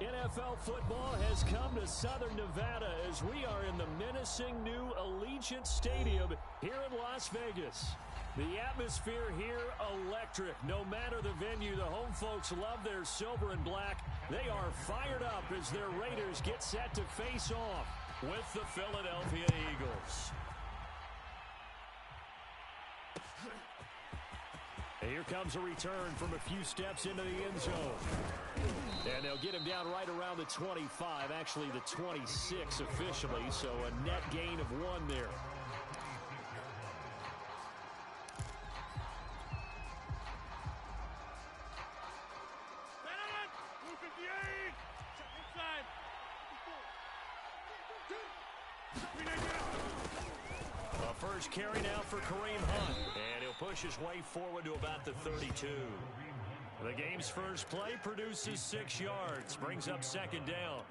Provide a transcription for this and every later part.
NFL football has come to Southern Nevada as we are in the menacing new Allegiant Stadium here in Las Vegas. The atmosphere here, electric. No matter the venue, the home folks love their silver and black. They are fired up as their Raiders get set to face off with the Philadelphia Eagles. Here comes a return from a few steps into the end zone. And they'll get him down right around the 25, actually the 26 officially, so a net gain of 1 there. A first carry now for Kareem Hunt, and he'll push his way forward to about the 32. The game's first play produces 6 yards, brings up second down.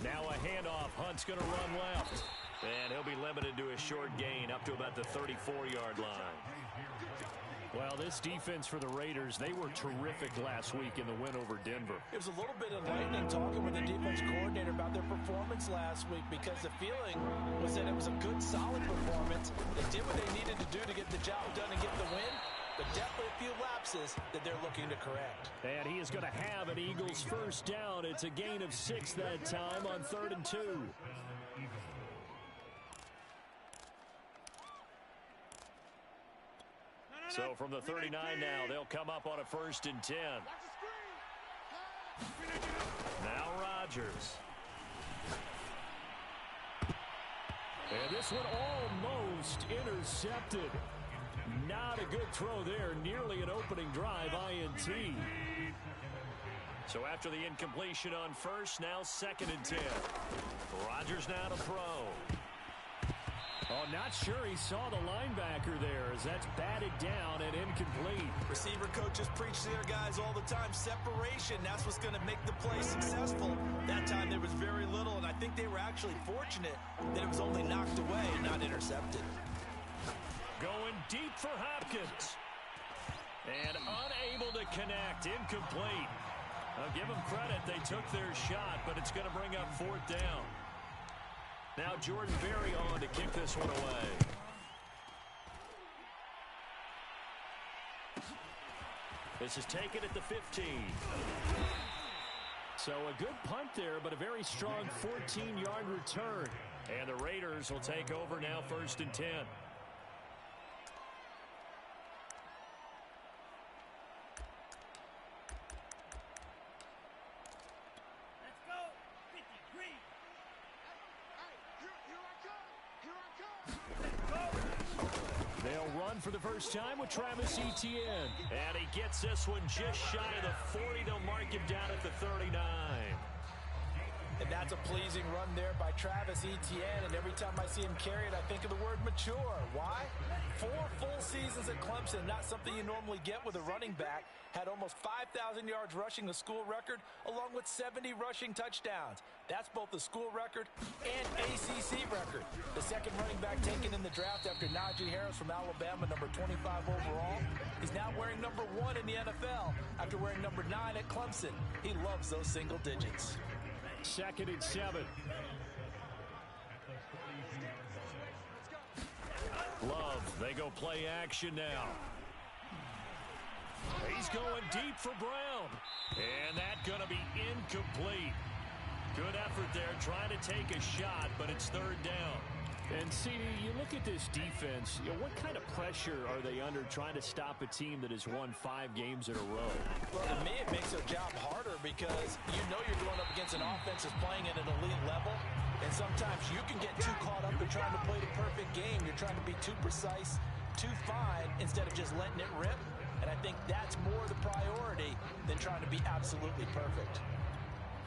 Now a handoff. Hunt's going to run left. And he'll be limited to a short gain up to about the 34-yard line. Well, this defense for the Raiders, they were terrific last week in the win over Denver. It was a little bit enlightening talking with the defense coordinator about their performance last week because the feeling was that it was a good, solid performance. They did what they needed to do to get the job done and get the win, but definitely a few lapses that they're looking to correct. And he is going to have an Eagles first down. It's a gain of 6 that time on 3rd and 2. So from the 39 now, they'll come up on a 1st and 10. Now Rodgers. And this one almost intercepted. Not a good throw there. Nearly an opening drive, INT. So after the incompletion on first, now 2nd and 10. Rodgers now to throw. Oh, not sure he saw the linebacker there as that's batted down and incomplete. Receiver coaches preach to their guys all the time. Separation, that's what's going to make the play successful. That time there was very little, and I think they were actually fortunate that it was only knocked away and not intercepted. Going deep for Hopkins. And unable to connect. Incomplete. I'll give them credit. They took their shot, but it's going to bring up 4th down. Now Jordan Berry on to kick this one away. This is taken at the 15. So a good punt there, but a very strong 14-yard return. And the Raiders will take over now 1st and 10. For the first time with Travis Etienne. And he gets this one just shy of the 40. They'll mark him down at the 39. And that's a pleasing run there by Travis Etienne. And every time I see him carry it, I think of the word mature. Why? 4 full seasons at Clemson, not something you normally get with a running back. Had almost 5,000 yards rushing, the school record, along with 70 rushing touchdowns. That's both the school record and ACC record. The second running back taken in the draft after Najee Harris from Alabama, number 25 overall. He's now wearing number 1 in the NFL after wearing number 9 at Clemson. He loves those single digits. 2nd and 7. Love, they go play action now. He's going deep for Brown. And that's going to be incomplete. Good effort there, trying to take a shot, but it's 3rd down. And, CD, you look at this defense, what kind of pressure are they under trying to stop a team that has won 5 games in a row? Well, to me, it makes their job harder because you know you're going up against an offense that's playing at an elite level, and sometimes you can get too caught up in trying to play the perfect game. You're trying to be too precise, too fine, instead of just letting it rip. And I think that's more the priority than trying to be absolutely perfect.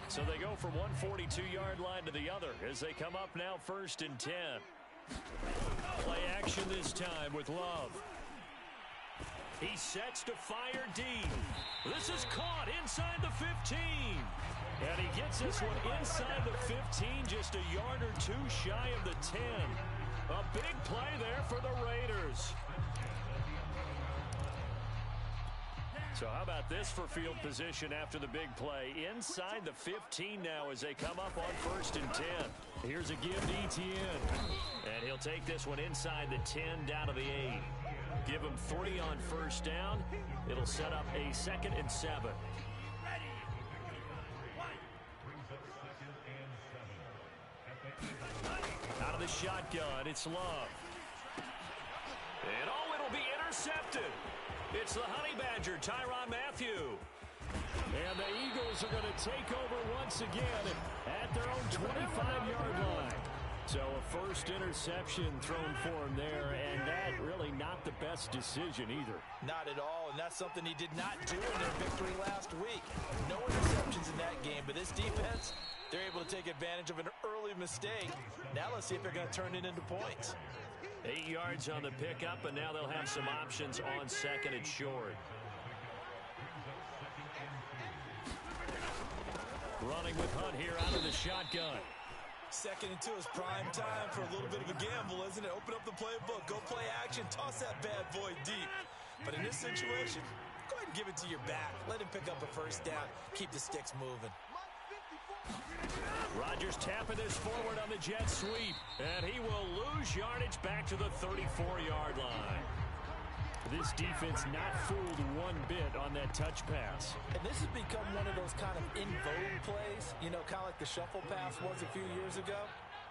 So they go from one 42-yard line to the other as they come up now 1st and 10. Play action this time with Love. He sets to fire deep. This is caught inside the 15. And he gets this one inside the 15, just a yard or 2 shy of the 10. A big play there for the Raiders. So how about this for field position after the big play? Inside the 15 now as they come up on 1st and 10. Here's a give to Etienne. And he'll take this one inside the 10 down to the 8. Give him 3 on 1st down. It'll set up a 2nd and 7. Out of the shotgun, it's Love. And it'll be intercepted. It's the Honey Badger, Tyrann Mathieu. And the Eagles are going to take over once again at their own 25-yard line. So a first interception thrown for him there, and that really not the best decision either. Not at all, and that's something he did not do in their victory last week. No interceptions in that game, but this defense, they're able to take advantage of an early mistake. Now let's see if they're going to turn it into points. 8 yards on the pickup, and now they'll have some options on 2nd and short. Running with Hunt here out of the shotgun. 2nd and 2 is prime time for a little bit of a gamble, isn't it? Open up the playbook, go play action, toss that bad boy deep. But in this situation, go ahead and give it to your back. Let him pick up a 1st down. Keep the sticks moving. Rodgers tapping this forward on the jet sweep, and he will lose yardage back to the 34-yard line. This defense not fooled one bit on that touch pass. And this has become one of those kind of in vogue plays, you know, kind of like the shuffle pass was a few years ago.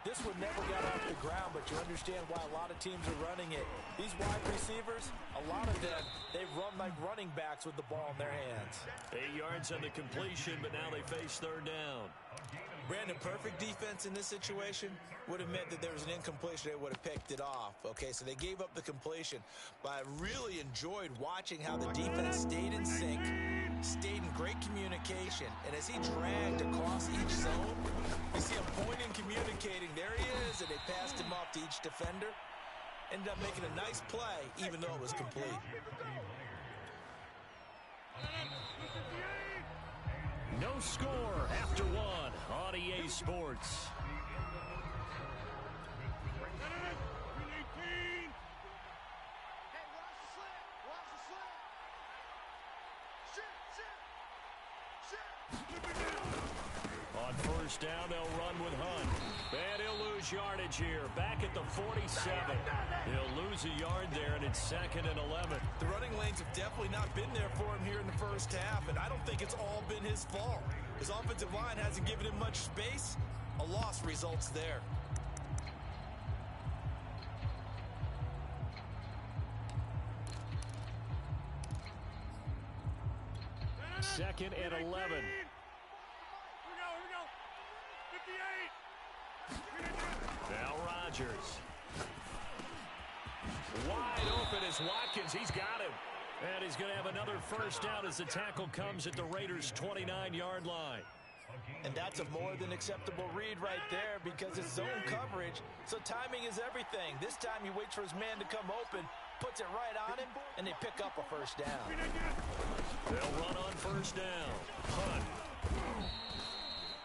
This one never got off the ground, but you understand why a lot of teams are running it. These wide receivers, a lot of them, they run like running backs with the ball in their hands. 8 yards on the completion, but now they face 3rd down. Brandon, perfect defense in this situation would have meant that there was an incompletion. They would have picked it off. Okay, so they gave up the completion. But I really enjoyed watching how the defense stayed in sync, stayed in great communication. And as he dragged across each zone, you see him pointing, communicating. There he is, and they passed him off to each defender. Ended up making a nice play, even though it was complete. No score after 1 on EA Sports. On 1st down, they'll run with Hunt. And he'll lose yardage here. Back at the 47. He'll lose a yard there, and it's 2nd and 11. The running lanes have definitely not been there for him here in the 1st half, and I don't think it's all been his fault. His offensive line hasn't given him much space. A loss results there. Second and 11. Here we go. 58. Now Rodgers. Wide open is Watkins. He's got him. And he's going to have another 1st down as the tackle comes at the Raiders' 29-yard line. And that's a more than acceptable read right there because it's zone coverage, so timing is everything. This time he waits for his man to come open, puts it right on him, and they pick up a 1st down. They'll run on 1st down. Hunt.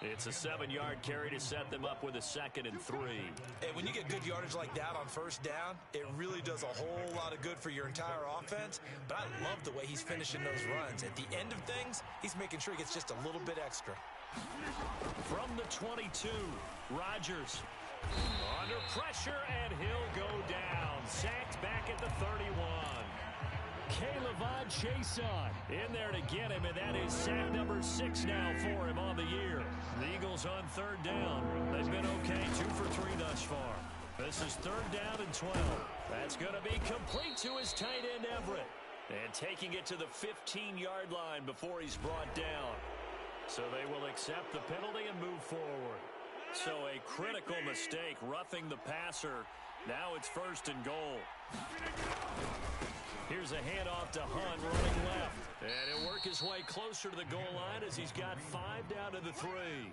It's a 7-yard carry to set them up with a 2nd and 3. And when you get good yardage like that on 1st down, it really does a whole lot of good for your entire offense. But I love the way he's finishing those runs. At the end of things, he's making sure he gets just a little bit extra. From the 22, Rodgers under pressure, and he'll go down. Sacked back at the 31. K'Lavon Chaisson in there to get him, and that is sack number 6 now for him on the year. The Eagles on 3rd down. They've been okay, 2 for 3 thus far. This is 3rd down and 12. That's going to be complete to his tight end, Everett. And taking it to the 15-yard line before he's brought down. So they will accept the penalty and move forward. So a critical mistake, roughing the passer. Now it's 1st and goal. Here's a handoff to Hunt running left. And he'll work his way closer to the goal line as he's got 5 down to the 3.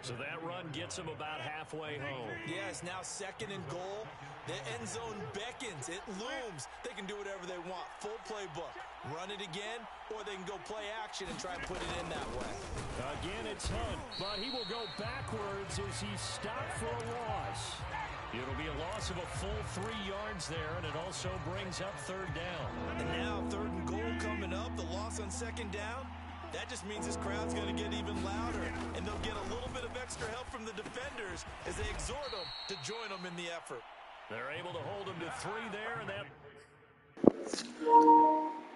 So that run gets him about halfway home. Yeah, it's now 2nd and goal. The end zone beckons. It looms. They can do whatever they want. Full playbook. Run it again, or they can go play action and try and put it in that way. Again, it's Hunt, but he will go backwards as he's stopped for a loss. It'll be a loss of a full 3 yards there, and it also brings up third down. And now third and goal coming up, the loss on second down. That just means this crowd's going to get even louder, and they'll get a little bit of extra help from the defenders as they exhort them to join them in the effort. They're able to hold them to 3 there, and that...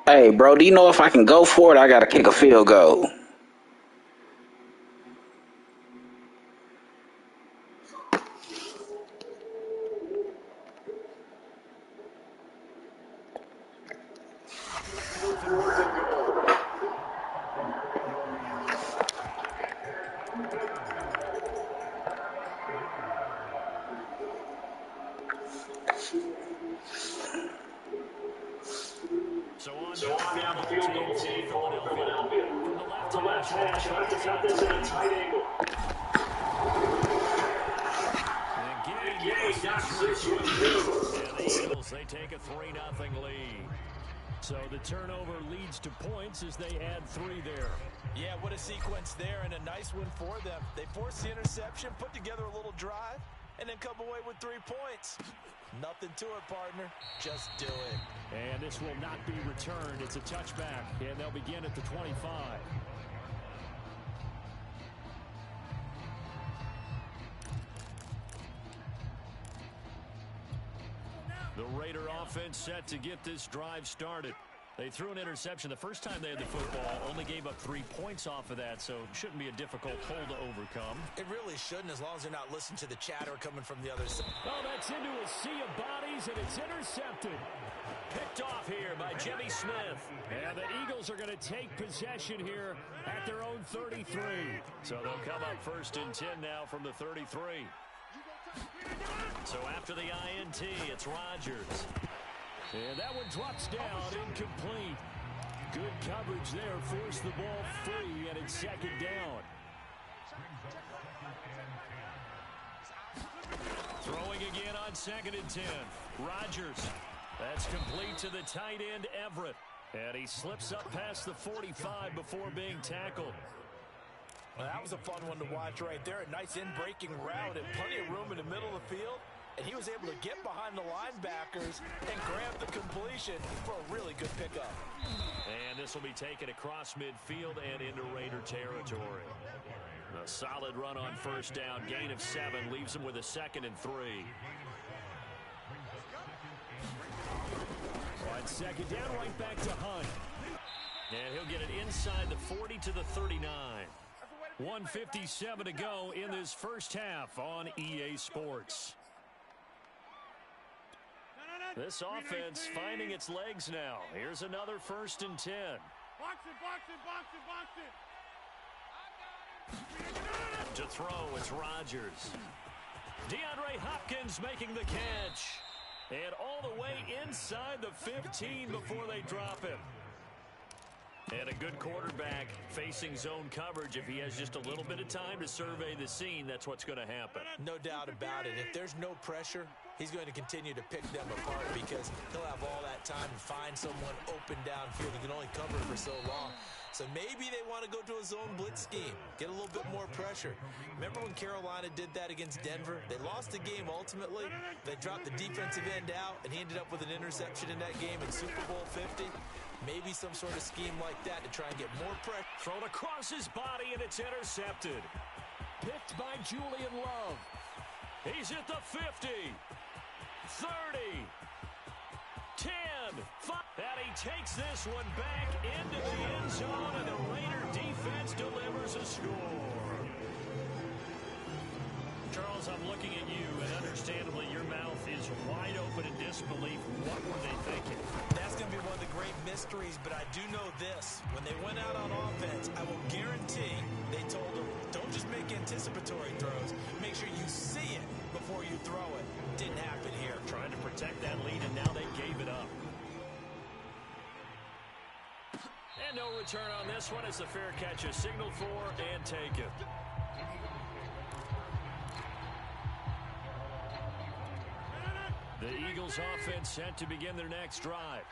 Hey, bro, do you know if I can go for it? I got to kick a field goal. So on down the field goal team, Philadelphia. From the left hash, they got this at a tight angle. And Gay knocks this one through. And the Eagles, they take a 3-0 lead. So the turnover leads to points as they add 3 there. Yeah, what a sequence there, and a nice one for them. They force the interception, put together a little drive, and then come away with 3 points. Nothing to it, partner. Just do it. And this will not be returned. It's a touchback, and they'll begin at the 25. The Raider offense set to get this drive started. They threw an interception the first time they had the football, only gave up 3 points off of that, so it shouldn't be a difficult hole to overcome. It really shouldn't, as long as they're not listening to the chatter coming from the other side. Oh, that's into a sea of bodies, and it's intercepted. Picked off here by Jimmy Smith. And the Eagles are going to take possession here at their own 33. So they'll come up 1st and 10 now from the 33. So after the INT, it's Rodgers. And that one drops down, incomplete. Good coverage there, forced the ball free, and it's 2nd down. Throwing again on 2nd and 10. Rodgers. That's complete to the tight end, Everett. And he slips up past the 45 before being tackled. Well, that was a fun one to watch right there. A nice in-breaking route and plenty of room in the middle of the field. And he was able to get behind the linebackers and grab the completion for a really good pickup. And this will be taken across midfield and into Raider territory. A solid run on 1st down. Gain of 7 leaves him with a 2nd and 3. On 2nd down, right back to Hunt. And he'll get it inside the 40 to the 39. 1:57 to go in this first half on EA Sports. This offense finding its legs now. Here's another 1st and 10. Box it. To throw, it's Rodgers. DeAndre Hopkins making the catch. And all the way inside the 15 before they drop him. And a good quarterback facing zone coverage. If he has just a little bit of time to survey the scene, that's what's going to happen. No doubt about it. If there's no pressure, he's going to continue to pick them apart because he'll have all that time to find someone open downfield. He can only cover it for so long. So maybe they want to go to a zone blitz scheme, get a little bit more pressure. Remember when Carolina did that against Denver? They lost the game ultimately. They dropped the defensive end out, and he ended up with an interception in that game in Super Bowl 50. Maybe some sort of scheme like that to try and get more pressure. Thrown across his body, and it's intercepted. Picked by Julian Love. He's at the 50, 30, 10, 5. And he takes this one back into the end zone, and the Raider defense delivers a score. Charles, I'm looking at you, and understandably your mouth is wide open in disbelief. What were they thinking? That's going to be one of the great mysteries, but I do know this. When they went out on offense, I will guarantee they told them, don't just make anticipatory throws. Make sure you see it before you throw it. Didn't happen here. Trying to protect that lead, and now they gave it up. And no return on this one as the fair catch is signaled for and taken. The Eagles offense set to begin their next drive.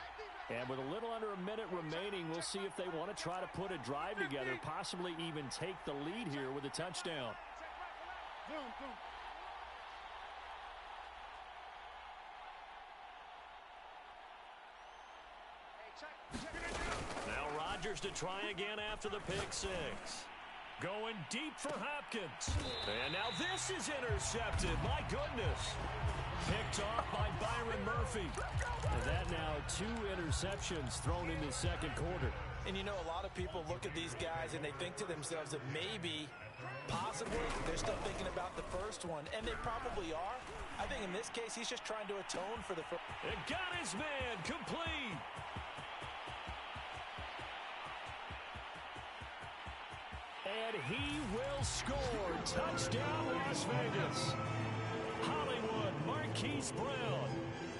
And with a little under a minute remaining, we'll see if they want to try to put a drive together, possibly even take the lead here with a touchdown. Rodgers to try again after the pick six. Going deep for Hopkins. And now this is intercepted. My goodness. Picked off by Byron Murphy. And that now 2 interceptions thrown in the second quarter. And you know, a lot of people look at these guys and they think to themselves that maybe, possibly, they're still thinking about the first one. And they probably are. I think in this case, he's just trying to atone for the first. It got his man complete. And he will score. Touchdown, Las Vegas. Hollywood Marquise Brown,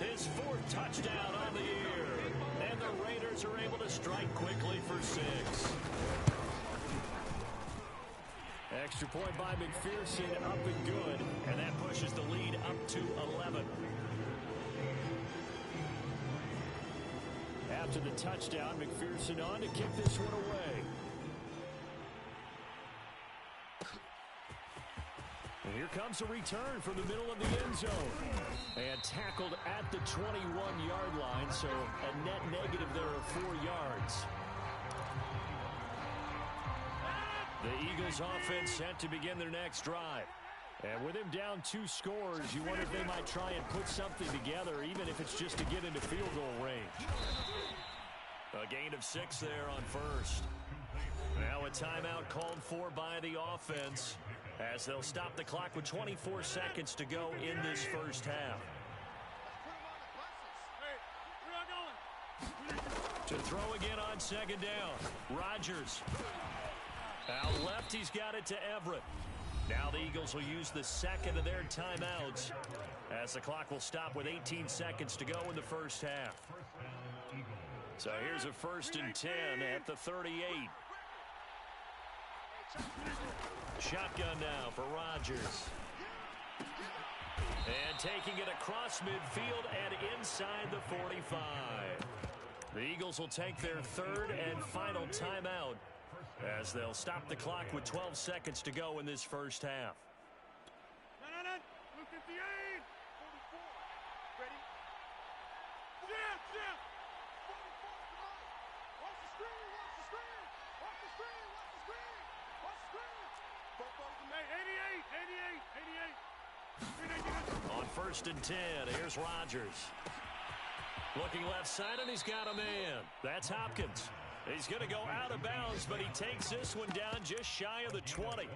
his 4th touchdown on the year. And the Raiders are able to strike quickly for 6. Extra point by McPherson, up and good. And that pushes the lead up to 11. After the touchdown, McPherson on to kick this one away. And here comes a return from the middle of the end zone. And tackled at the 21-yard line, so a net negative there of 4 yards. The Eagles offense set to begin their next drive. And with him down 2 scores, you wonder if they might try and put something together, even if it's just to get into field goal range. A gain of 6 there on first. Now a timeout called for by the offense, as they'll stop the clock with 24 seconds to go in this first half. To throw again on second down. Rodgers. Out left, he's got it to Everett. Now the Eagles will use the second of their timeouts, as the clock will stop with 18 seconds to go in the first half. So here's a 1st and 10 at the 38. Shotgun now for Rodgers. And taking it across midfield and inside the 45. The Eagles will take their 3rd and final timeout, as they'll stop the clock with 12 seconds to go in this first half. Blue 58. 44. Ready? Jam. 44. Watch the screen. Watch the screen. Watch the screen. Watch the screen. Watch the screen. Hey, 88. On 1st and 10, here's Rodgers. Looking left side, and he's got a man. That's Hopkins. He's going to go out of bounds, but he takes this one down just shy of the 20.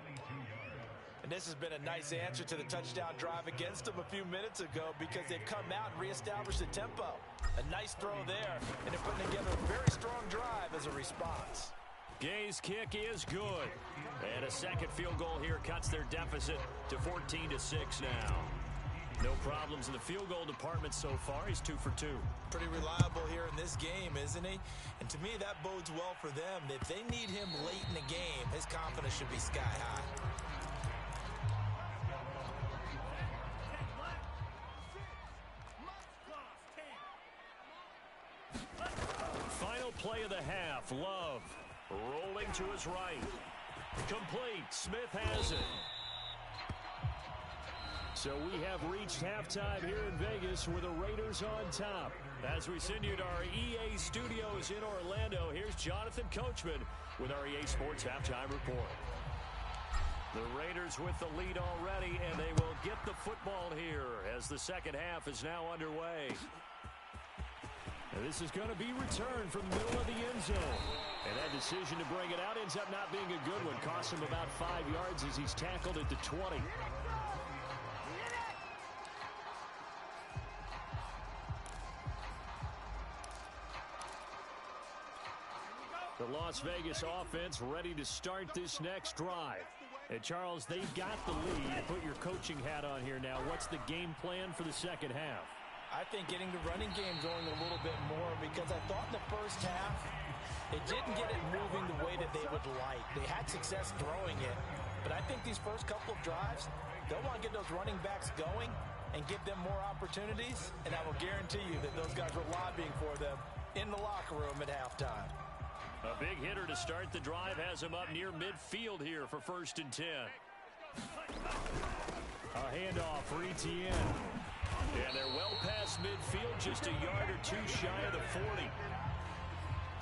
And this has been a nice answer to the touchdown drive against them a few minutes ago, because they've come out and reestablished the tempo. A nice throw there, and they're putting together a very strong drive as a response. Gay's kick is good. And a second field goal here cuts their deficit to 14-6 now. No problems in the field goal department so far. He's 2 for 2. Pretty reliable here in this game, isn't he? And to me, that bodes well for them. If they need him late in the game, his confidence should be sky high. Final play of the half. Love rolling to his right. Complete. Smith has it. So we have reached halftime here in Vegas with the Raiders on top. As we send you to our EA studios in Orlando, here's Jonathan Coachman with our EA Sports Halftime Report. The Raiders with the lead already, and they will get the football here as the second half is now underway. And this is going to be returned from the middle of the end zone. And that decision to bring it out ends up not being a good one. Costs him about 5 yards as he's tackled at the 20. The Las Vegas offense ready to start this next drive. And Charles, they've got the lead. Put your coaching hat on here now. What's the game plan for the second half? I think getting the running game going a little bit more, because I thought in the first half they didn't get it moving the way that they would like. They had success throwing it, but I think these first couple of drives, they'll want to get those running backs going and give them more opportunities, and I will guarantee you that those guys were lobbying for them in the locker room at halftime. A big hitter to start the drive has him up near midfield here for 1st and 10. A handoff for Etienne. And they're well past midfield, just a yard or two shy of the 40.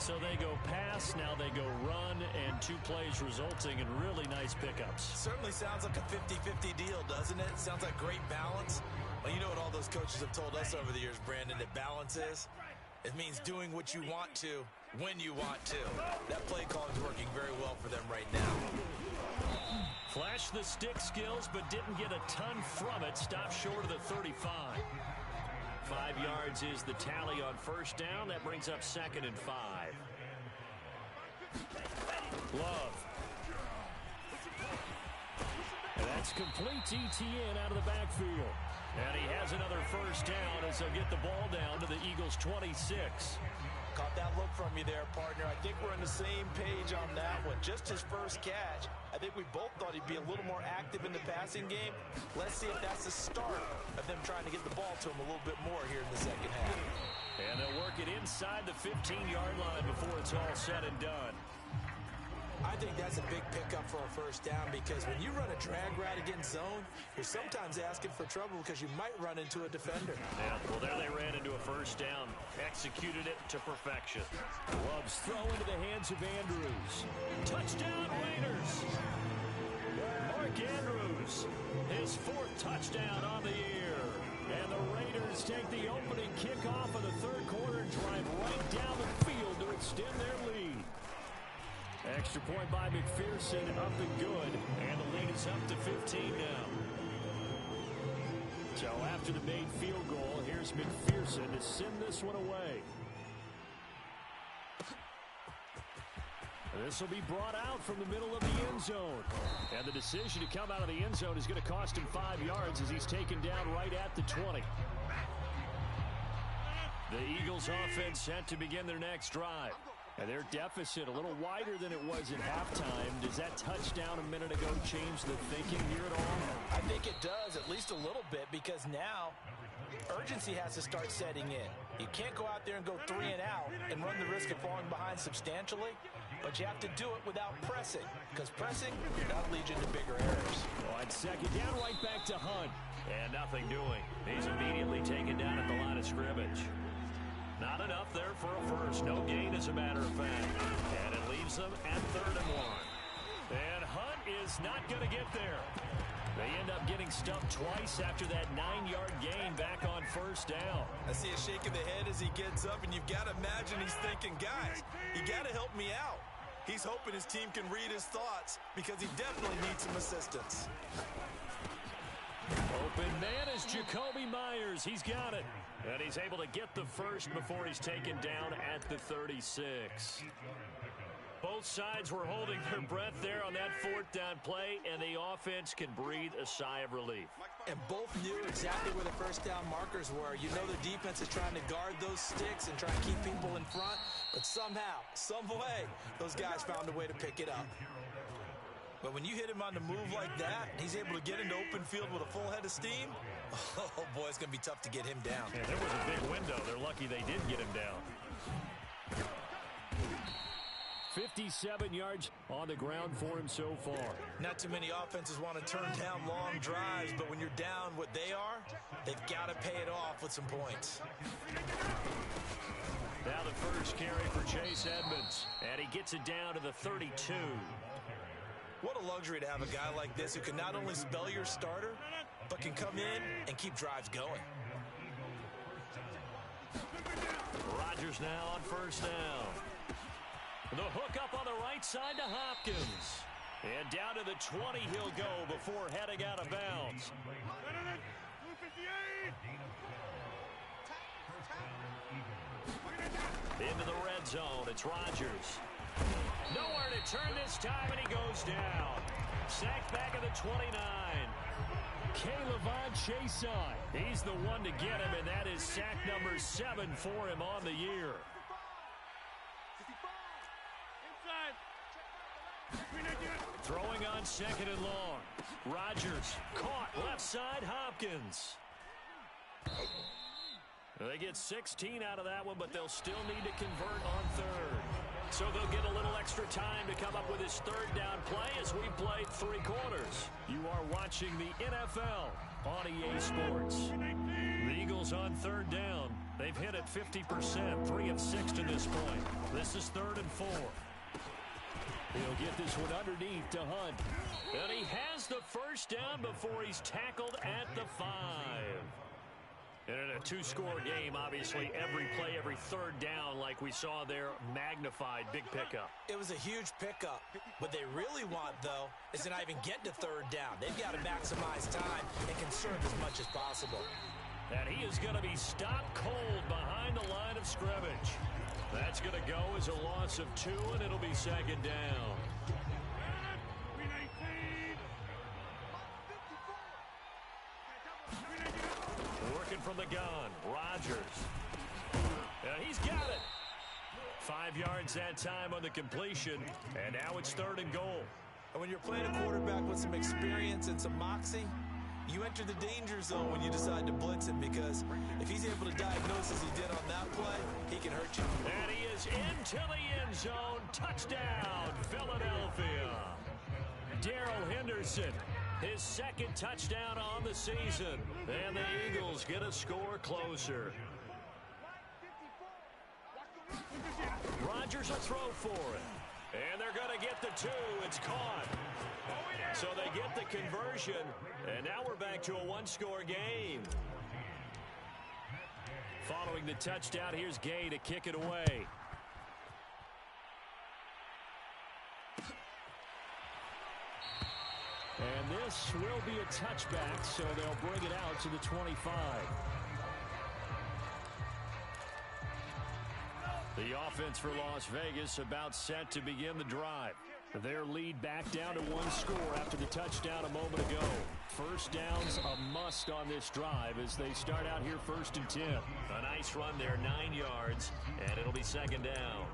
So they go pass, now they go run, and 2 plays resulting in really nice pickups. Certainly sounds like a 50-50 deal, doesn't it? Sounds like great balance. Well, you know what all those coaches have told us over the years, Brandon, that balance is? It means doing what you want to when you want to. That play call is working very well for them right now. Flashed the stick skills, but didn't get a ton from it. Stopped short of the 35. 5 yards is the tally on first down. That brings up 2nd and 5. Love. And that's complete to Etienne out of the backfield. And he has another first down as they'll get the ball down to the Eagles' 26. Caught that look from you there, partner. I think we're on the same page on that one. Just his first catch. I think we both thought he'd be a little more active in the passing game. Let's see if that's the start of them trying to get the ball to him a little bit more here in the second half. And they'll work it inside the 15-yard line before it's all said and done. I think that's a big pickup for a first down because when you run a drag route against zone, you're sometimes asking for trouble because you might run into a defender. Yeah, well, there they ran into a first down. Executed it to perfection. Love's throw into the hands of Andrews. Touchdown, Raiders! Mark Andrews, his 4th touchdown on the year. And the Raiders take the opening kickoff of the 3rd quarter and drive right down the field to extend their lead. Extra point by McPherson, up and good, and the lead is up to 15 now. So after the made field goal, here's McPherson to send this one away. This will be brought out from the middle of the end zone. And the decision to come out of the end zone is going to cost him 5 yards as he's taken down right at the 20. The Eagles offense set to begin their next drive. And their deficit a little wider than it was at halftime. Does that touchdown a minute ago change the thinking here at all? I think it does, at least a little bit, because now urgency has to start setting in. You can't go out there and go 3 and out and run the risk of falling behind substantially, but you have to do it without pressing, because pressing, that'll lead you into bigger errors. On 2nd down, right back to Hunt. And nothing doing. He's immediately taken down at the line of scrimmage. Not enough there for a first. No gain, as a matter of fact. And it leaves them at 3rd and 1. And Hunt is not going to get there. They end up getting stuffed twice after that 9-yard gain back on first down. I see a shake of the head as he gets up, and you've got to imagine he's thinking, guys, you got to help me out. He's hoping his team can read his thoughts because he definitely needs some assistance. Open man is Jacoby Myers. He's got it. And he's able to get the first before he's taken down at the 36. Both sides were holding their breath there on that 4th down play, and the offense can breathe a sigh of relief. And both knew exactly where the first down markers were. You know the defense is trying to guard those sticks and try to keep people in front, but somehow, some way, those guys found a way to pick it up. But when you hit him on the move like that, he's able to get into open field with a full head of steam. Oh, boy, it's going to be tough to get him down. Yeah, there was a big window. They're lucky they did get him down. 57 yards on the ground for him so far. Not too many offenses want to turn down long drives, but when you're down what they are, they've got to pay it off with some points. Now the first carry for Chase Edmonds, and he gets it down to the 32. What a luxury to have a guy like this who can not only spell your starter, but can come in and keep drives going. Rodgers now on first down. The hook up on the right side to Hopkins. And down to the 20 he'll go before heading out of bounds. Into the red zone, it's Rodgers. Nowhere to turn this time, and he goes down. Sacked back at the 29. K'Lavon Chaisson, he's the one to get him, and that is sack number 7 for him on the year. Throwing on 2nd and long. Rodgers caught left side, Hopkins. They get 16 out of that one, but they'll still need to convert on 3rd. So they'll get a little extra time to come up with his third down play as we played 3 quarters. You are watching the NFL on EA Sports. The Eagles on third down. They've hit it 50%, 3 of 6 to this point. This is 3rd and 4. He'll get this one underneath to Hunt. And he has the first down before he's tackled at the 5. And in a 2-score game, obviously, every play, every third down, like we saw there, magnified, big pickup. It was a huge pickup. What they really want, though, is to not even get to third down. They've got to maximize time and conserve as much as possible. And he is going to be stopped cold behind the line of scrimmage. That's going to go as a loss of 2, and it'll be 2nd down. Working from the gun, Rodgers. And he's got it. 5 yards that time on the completion, and now it's 3rd and goal. And when you're playing a quarterback with some experience and some moxie, you enter the danger zone when you decide to blitz him, because if he's able to diagnose as he did on that play, he can hurt you. And he is into the end zone. Touchdown, Philadelphia. Darrell Henderson, his 2nd touchdown on the season. And the Eagles get a score closer. Rodgers will throw for it. And they're going to get the 2. It's caught. So they get the conversion, and now we're back to a 1-score game. Following the touchdown, here's Gay to kick it away. And this will be a touchback, so they'll bring it out to the 25. The offense for Las Vegas about set to begin the drive. Their lead back down to 1 score after the touchdown a moment ago. First down's a must on this drive as they start out here 1st and 10. A nice run there, 9 yards, and it'll be 2nd down.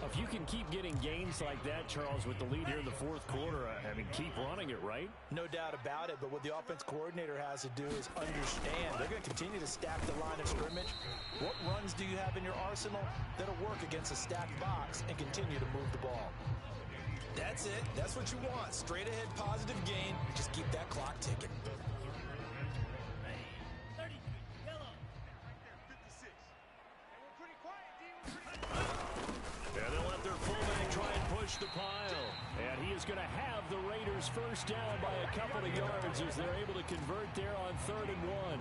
If you can keep getting gains like that, Charles, with the lead here in the 4th quarter, I mean, keep running it, right? No doubt about it, but what the offense coordinator has to do is understand they're going to continue to stack the line of scrimmage. What runs do you have in your arsenal that'll work against a stacked box and continue to move the ball? That's it. That's what you want. Straight ahead positive gain. Just keep that clock ticking. 30, yellow. 56. And we're pretty quiet, D. We're pretty quiet. And they'll let their fullback try and push the pile. And he is going to have the Raiders first down by a couple of yards as they're able to convert there on 3rd and 1.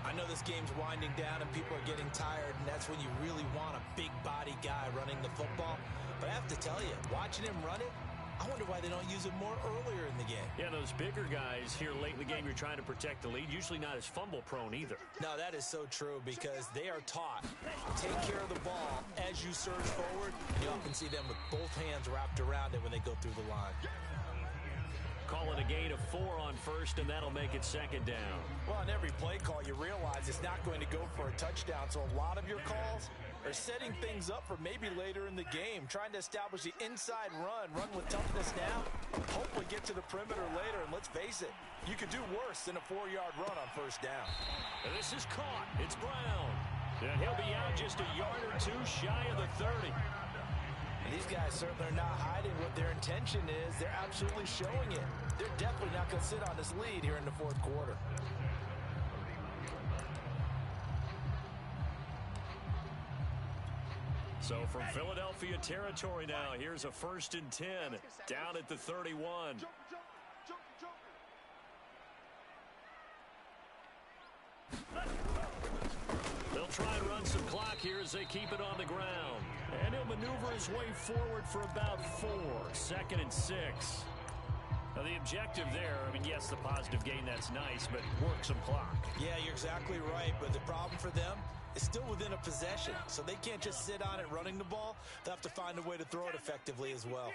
I know this game's winding down and people are getting tired, and that's when you really want a big body guy running the football. But I have to tell you, watching him run it, I wonder why they don't use it more earlier in the game. Yeah, those bigger guys here late in the game, you're trying to protect the lead, usually not as fumble prone either. No, that is so true because they are taught. Take care of the ball as you surge forward. You often see them with both hands wrapped around it when they go through the line. Call it a gain of 4 on 1st, and that'll make it 2nd down. Well, on every play call, you realize it's not going to go for a touchdown, so a lot of your calls are setting things up for maybe later in the game, trying to establish the inside run with toughness now, hopefully get to the perimeter later, and let's face it, you could do worse than a 4-yard run on 1st down. And this is caught. It's Brown. And he'll be out just a yard or 2 shy of the 30. And these guys certainly are not hiding what their intention is. They're absolutely showing it. They're definitely not going to sit on this lead here in the 4th quarter. So from Philadelphia territory now, here's a 1st and 10 down at the 31. They'll try and run some clock here as they keep it on the ground. And he'll maneuver his way forward for about 4. 2nd and 6. Now the objective there, I mean, yes, the positive gain, that's nice, but work some clock. Yeah, you're exactly right, but the problem for them is still within a possession, so they can't just sit on it running the ball. They'll have to find a way to throw it effectively as well.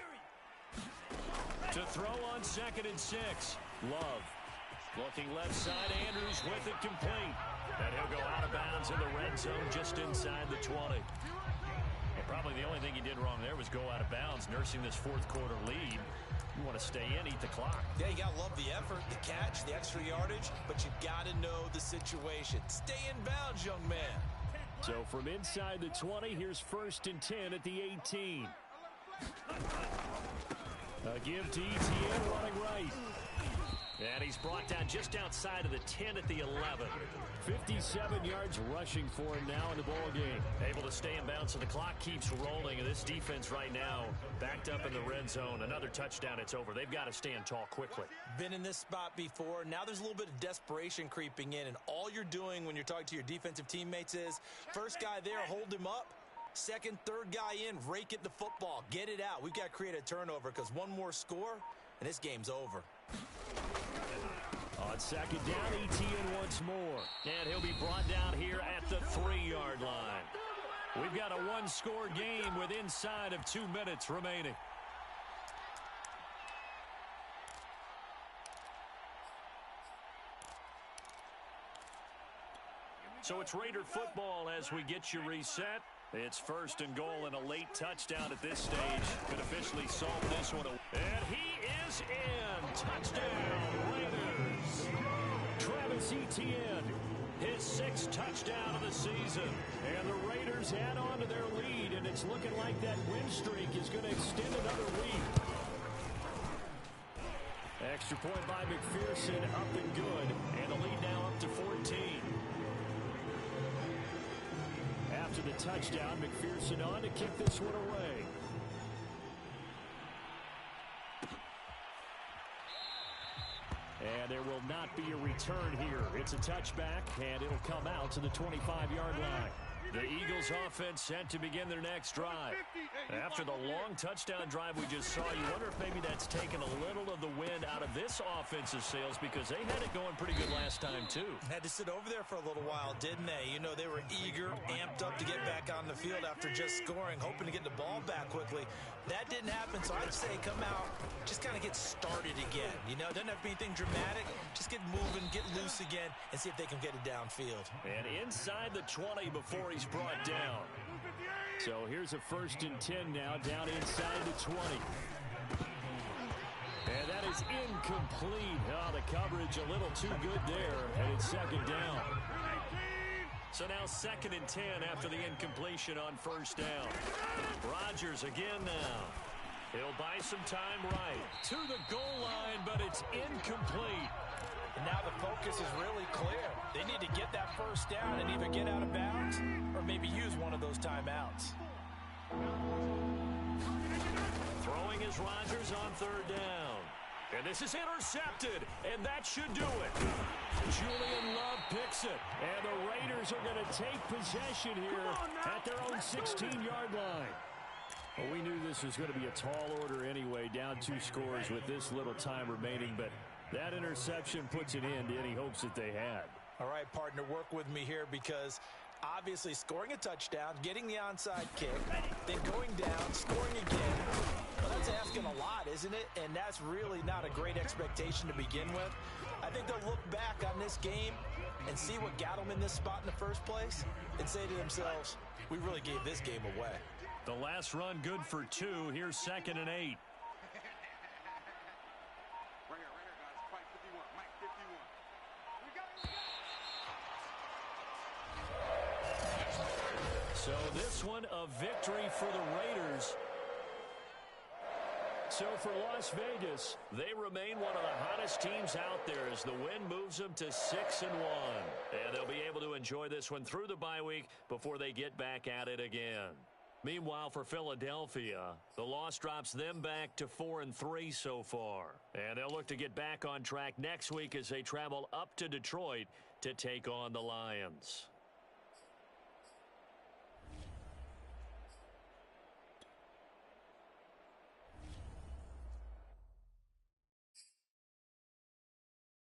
To throw on 2nd and 6, Love. Looking left side, Andrews with it complete. And he'll go out of bounds in the red zone just inside the 20. Well, probably the only thing he did wrong there was go out of bounds, nursing this 4th quarter lead. You want to stay in, eat the clock. Yeah, you got to love the effort, the catch, the extra yardage, but you got to know the situation. Stay in bounds, young man. So from inside the 20, here's 1st and 10 at the 18. A give to Etienne running right. And he's brought down just outside of the 10 at the 11. 57 yards rushing for him now in the ball game. Able to stay in bounds, so the clock keeps rolling. And this defense right now backed up in the red zone. Another touchdown, it's over. They've got to stand tall quickly. Been in this spot before. Now there's a little bit of desperation creeping in. And all you're doing when you're talking to your defensive teammates is, first guy there, hold him up. Second, third guy in, rake it the football. Get it out. We've got to create a turnover because one more score, and this game's over. On second down, Etienne once more. And he'll be brought down here at the 3-yard line. We've got a one-score game with inside of 2 minutes remaining. So it's Raider football as we get you reset. It's first and goal and a late touchdown at this stage. Could officially solve this one. And he is in. Touchdown, Raiders. Travis Etienne, his 6th touchdown of the season. And the Raiders add on to their lead, and it's looking like that win streak is going to extend another week. Extra point by McPherson, up and good. And the lead now up to 14. After the touchdown, McPherson on to kick this one away. And there will not be a return here. It's a touchback, and it'll come out to the 25-yard line. The Eagles offense set to begin their next drive. After the long touchdown drive we just saw, you wonder if maybe that's taken a little of the wind out of this offensive sails because they had it going pretty good last time too. Had to sit over there for a little while, didn't they? You know, they were eager, amped up to get back on the field after just scoring, hoping to get the ball back quickly. That didn't happen, so I'd say come out, just kind of get started again. You know, doesn't have to be anything dramatic. Just get moving, get loose again, and see if they can get it downfield. And inside the 20 before he's brought down. So here's a 1st and 10 now, down inside the 20. And that is incomplete. Oh, the coverage a little too good there, and it's 2nd down. So now 2nd and 10 after the incompletion on 1st down. Rodgers again now. He'll buy some time right to the goal line, but it's incomplete. And now the focus is really clear. They need to get that 1st down and either get out of bounds or maybe use one of those timeouts. Throwing is Rodgers on 3rd down. And this is intercepted, and that should do it. Julian Love picks it, and the Raiders are going to take possession here at their own 16-yard line. Well, we knew this was going to be a tall order anyway, down 2 scores with this little time remaining, but that interception puts an end to any hopes that they had. All right, partner, work with me here because obviously scoring a touchdown, getting the onside kick, then going down, scoring again. Well, that's asking a lot, isn't it? And that's really not a great expectation to begin with. I think they'll look back on this game and see what got them in this spot in the first place and say to themselves, we really gave this game away. The last run good for 2. Here's 2nd and 8. So this one a victory for the Raiders. So for Las Vegas, they remain one of the hottest teams out there as the win moves them to 6-1. And they'll be able to enjoy this one through the bye week before they get back at it again. Meanwhile, for Philadelphia, the loss drops them back to 4-3 so far. And they'll look to get back on track next week as they travel up to Detroit to take on the Lions.